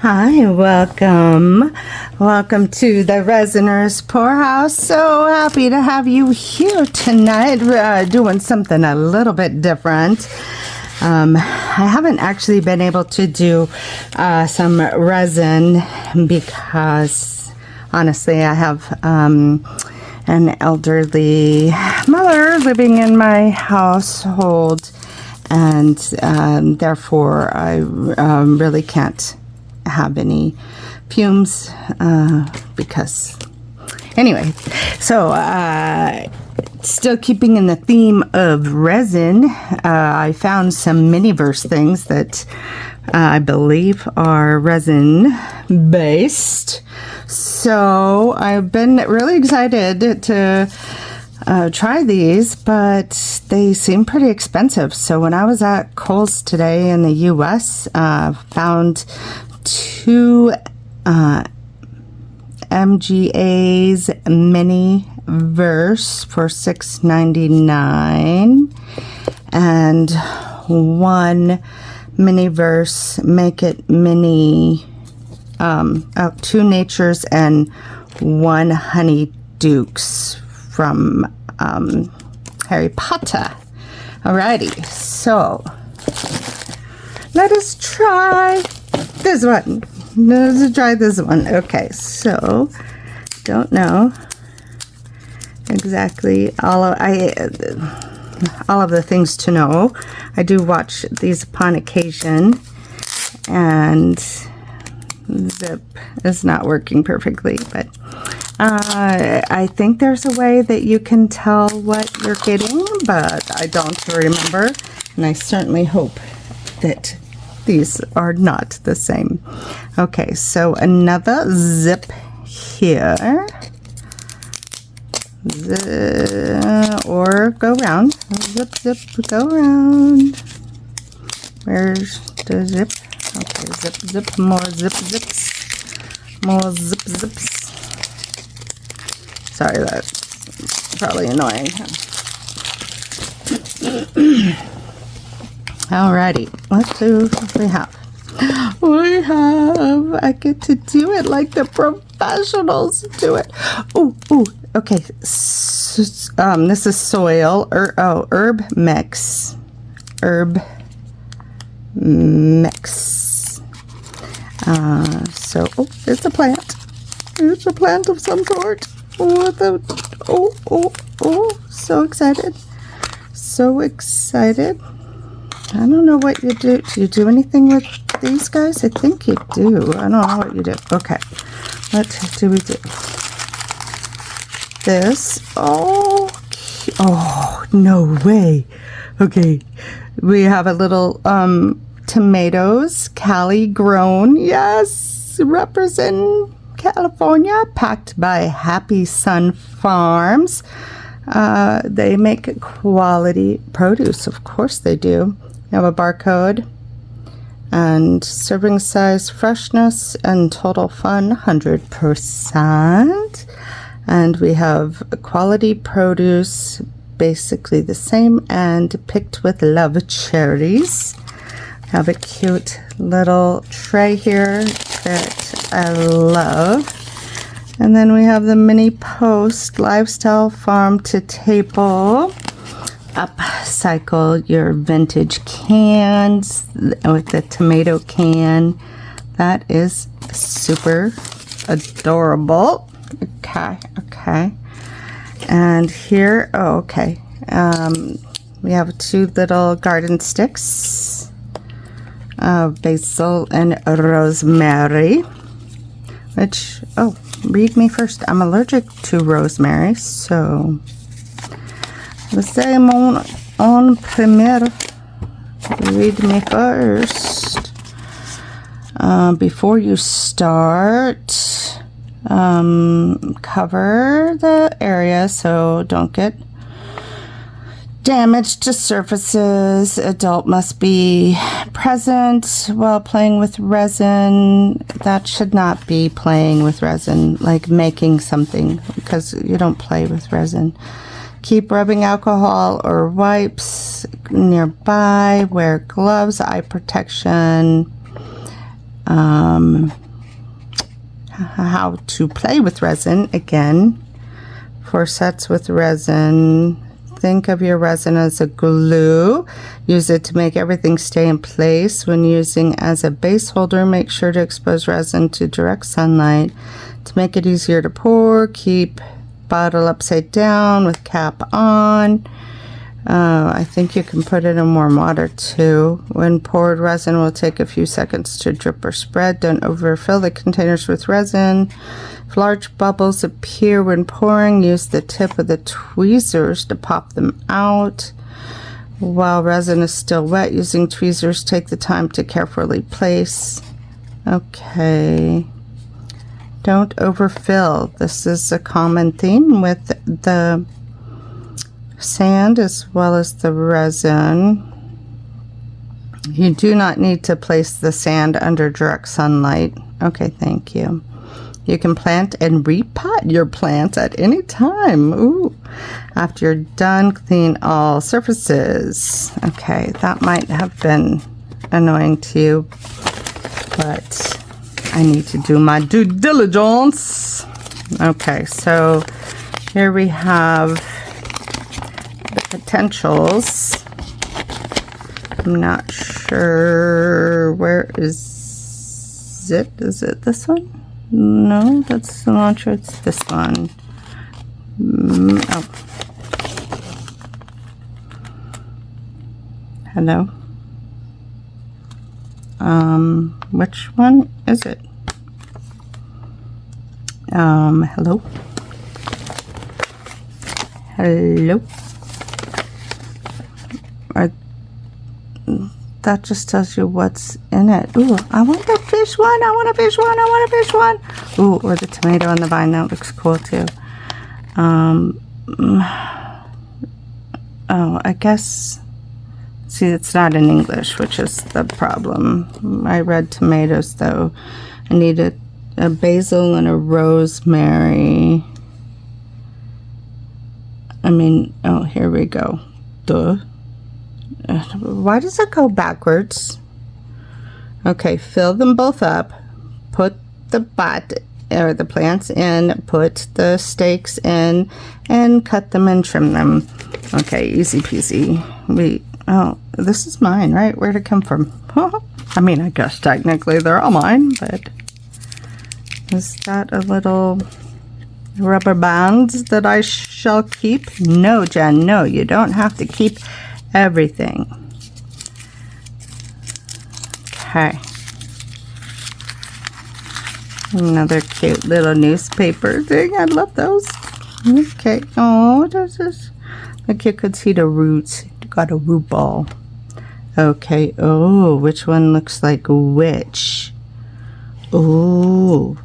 Hi, welcome to the Resiners Pourhouse. So happy to have you here tonight, doing something a little bit different. I haven't actually been able to do some resin because honestly I have an elderly mother living in my household, and therefore I really can't have any fumes because anyway, so still keeping in the theme of resin, I found some mini verse things that I believe are resin based, so I've been really excited to try these, but they seem pretty expensive. So when I was at Kohl's today in the US, found two MGA's mini verse for $6.99 and one mini verse make it mini, two natures and one honey dukes from Harry Potter. Alrighty, so let us try this one. Let's try this one. Okay, so don't know exactly all of the things to know. I do watch these upon occasion, and zip is not working perfectly, but I think there's a way that you can tell what you're getting, but I don't remember, and I certainly hope that these are not the same. Okay, so another zip here, or go round, zip, zip, go round. Where's the zip? Okay, zip, zip, more zip, zips, more zip, zips. Sorry, that's probably annoying. Alrighty, let's see what we have. I get to do it like the professionals do it. Oh, okay. This is soil, herb mix. Herb mix. So, it's a plant. It's a plant of some sort. So excited. So excited. I don't know what you do. Do you do anything with these guys? I think you do. I don't know what you do. Okay. What do we do? This. Oh, no way. Okay. We have a little tomatoes, Cali grown. Yes. Represent California, packed by Happy Sun Farms. They make quality produce. Of course they do. You have a barcode and serving size, freshness, and total fun 100%. And we have quality produce, basically the same, and picked with love cherries. Have a cute little tray here that I love. And then we have the mini post, lifestyle farm to table. Upcycle your vintage cans with the tomato can. That is super adorable. Okay. And here, we have two little garden sticks, basil and rosemary, which, read me first. I'm allergic to rosemary, so c'est mon premier. Read me first. Before you start, cover the area so don't get damage to surfaces. Adult must be present while playing with resin. That should not be playing with resin, like making something, because you don't play with resin. Keep rubbing alcohol or wipes nearby. Wear gloves, eye protection. how to play with resin. Again, 4 sets with resin. Think of your resin as a glue. Use it to make everything stay in place. When using as a base holder, make sure to expose resin to direct sunlight. To make it easier to pour, keep bottle upside down with cap on. I think you can put it in warm water too. When poured, resin will take a few seconds to drip or spread. Don't overfill the containers with resin. If large bubbles appear when pouring, use the tip of the tweezers to pop them out. While resin is still wet, using tweezers, take the time to carefully place. Okay. Don't overfill. This is a common theme with the sand as well as the resin. You do not need to place the sand under direct sunlight. Okay, thank you. You can plant and repot your plants at any time. Ooh. After you're done, clean all surfaces. Okay, that might have been annoying to you, but I need to do my due diligence. Okay, so here we have the potentials. I'm not sure, where is it? Is it this one? No, that's cilantro. It's this one. Oh. Hello. Which one is it? Hello. Hello. That just tells you what's in it. Ooh, I want the fish one. I want a fish one. I want a fish one. Ooh, or the tomato on the vine. That looks cool too. Oh, I guess. See, it's not in English, which is the problem. I read tomatoes though. I need a basil and a rosemary. I mean, oh, here we go. Duh. Why does it go backwards? Okay, fill them both up. Put the the plants in. Put the stakes in, and cut them and trim them. Okay, easy peasy. Oh, this is mine, right? Where'd it come from? I mean, I guess technically they're all mine, but is that a little rubber bands that I shall keep? No, Jen, no, you don't have to keep everything. Okay. Another cute little newspaper thing. I love those. Okay. Oh, does this? Like you could see the roots. Got a root ball. Okay. Oh, which one looks like which? Oh.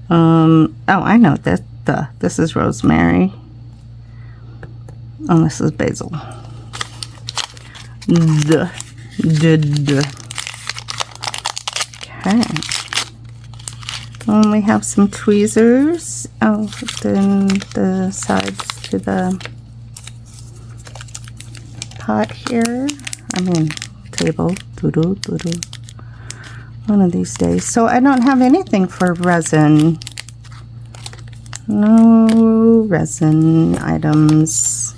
Oh, I know this. This is rosemary. Oh, this is basil. Okay. And we have some tweezers. Oh, then the sides to the pot here. I mean, table. One of these days. So I don't have anything for resin. No resin items.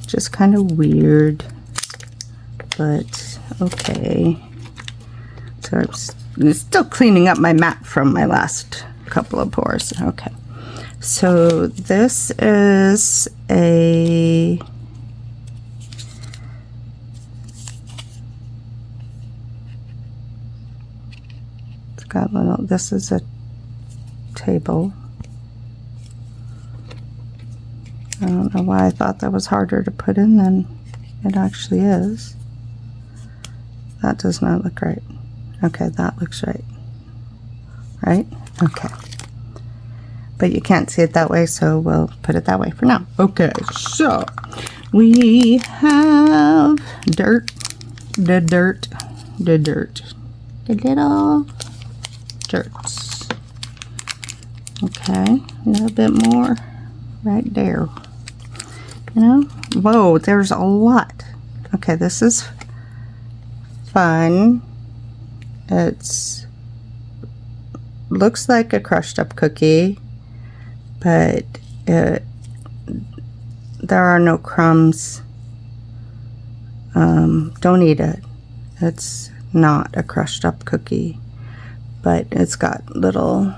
Just kind of weird. But okay. So I'm still cleaning up my mat from my last couple of pours. Okay. So this is a got little, this is a table. I don't know why I thought that was harder to put in than it actually is. That does not look right. Okay, that looks right. Right? Okay. But you can't see it that way, so we'll put it that way for now. Okay, so we have dirt, the little dirts. Okay, a little bit more right there. You know, whoa, there's a lot. Okay, this is fun. It's looks like a crushed up cookie, but there are no crumbs. Don't eat it. It's not a crushed up cookie, but it's got little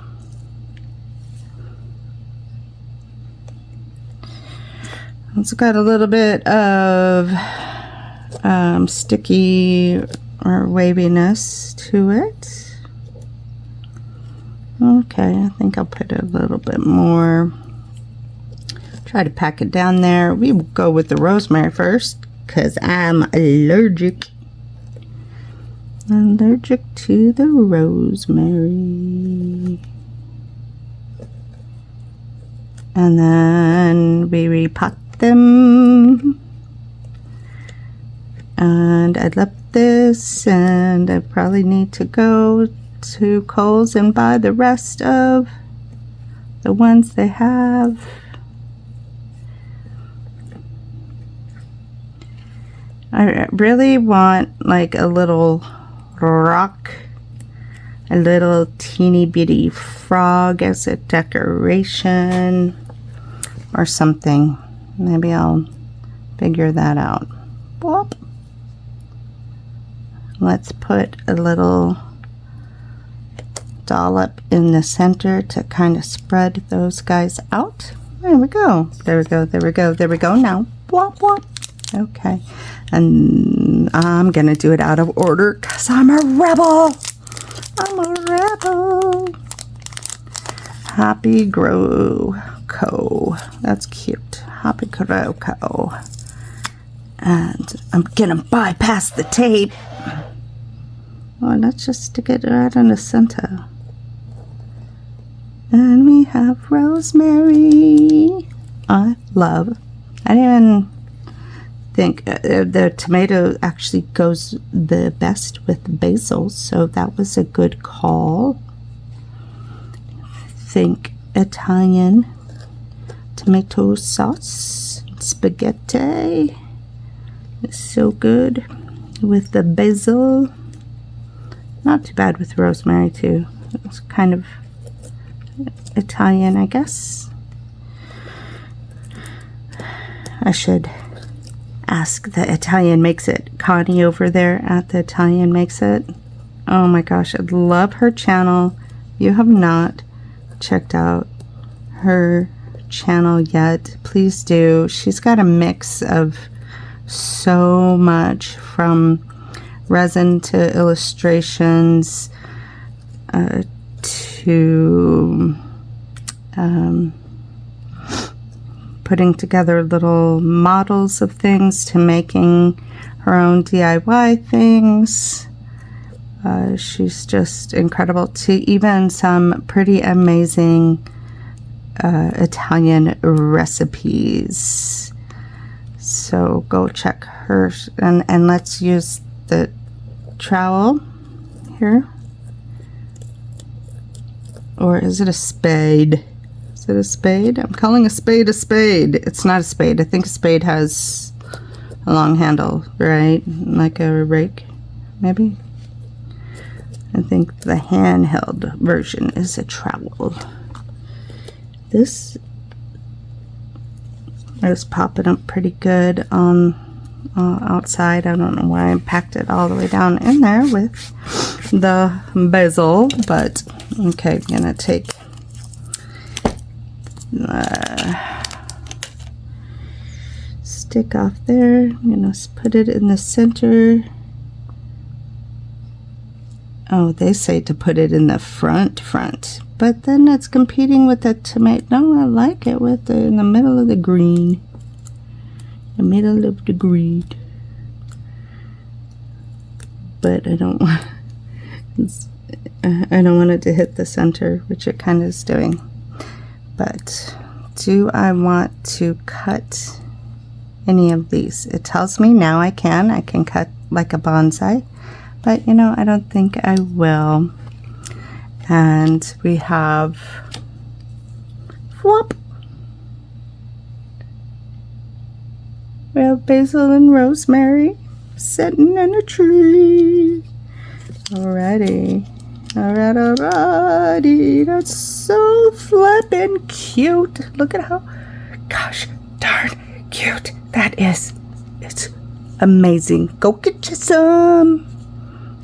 a little bit of sticky or waviness to it. Okay, I think I'll put a little bit more. Try to pack it down there. We will go with the rosemary first because I'm allergic to the rosemary. And then we repot them. And I left this, and I probably need to go to Kohl's and buy the rest of the ones they have. I really want like a little rock, a little teeny bitty frog as a decoration or something. Maybe I'll figure that out. Whoop. Let's put a little dollop in the center to kind of spread those guys out. There we go. There we go. There we go. There we go. Now, whoop, whoop. Okay. And I'm going to do it out of order because I'm a rebel. I'm a rebel. Happy Grow Co. That's cute. Happy Grow Co. And I'm going to bypass the tape. Well, let's just stick it right in the center. And we have rosemary. I didn't even think the tomato actually goes the best with basil, so that was a good call. Think Italian tomato sauce, spaghetti. It's so good with the basil. Not too bad with rosemary too. It's kind of Italian, I guess. I should ask the Italian Makes It. Connie over there at the Italian Makes It. Oh my gosh, I love her channel. You have not checked out her channel yet, please do. She's got a mix of so much, from resin to illustrations to putting together little models of things to making her own DIY things. She's just incredible, to even some pretty amazing Italian recipes. So go check her, and let's use the trowel here. Or is it a spade? Is it a spade? I'm calling a spade a spade. It's not a spade. I think a spade has a long handle, right? Like a rake, maybe? I think the handheld version is a trowel. This is popping up pretty good on outside. I don't know why I packed it all the way down in there with the basil, but okay, I'm gonna take stick off there. I'm gonna put it in the center. Oh, they say to put it in the front, but then it's competing with the tomato. No, I like it with in the middle of the green. The middle of the green. But I don't want it to hit the center, which it kind of is doing. But do I want to cut any of these? It tells me now I can cut like a bonsai. But, you know, I don't think I will. And we have, whoop, we have basil and rosemary sitting in a tree. Alrighty. Alrighty, that's so flippin' cute. Look at how, gosh darn cute that is. It's amazing. Go get you some.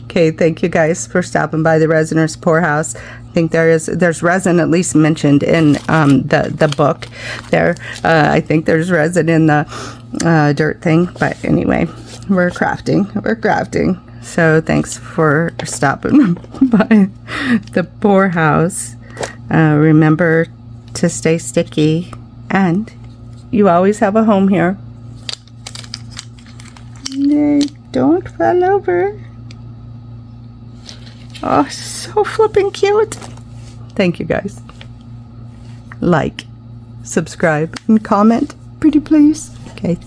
Okay, thank you guys for stopping by the Resiners Pourhouse. I think there's resin at least mentioned in the book there. I think there's resin in the dirt thing, but anyway, we're crafting. So thanks for stopping by the Pourhouse. Remember to stay sticky, and you always have a home here. They don't fall over. Oh, so flippin' cute. Thank you guys. Like, subscribe, and comment, pretty please. Okay.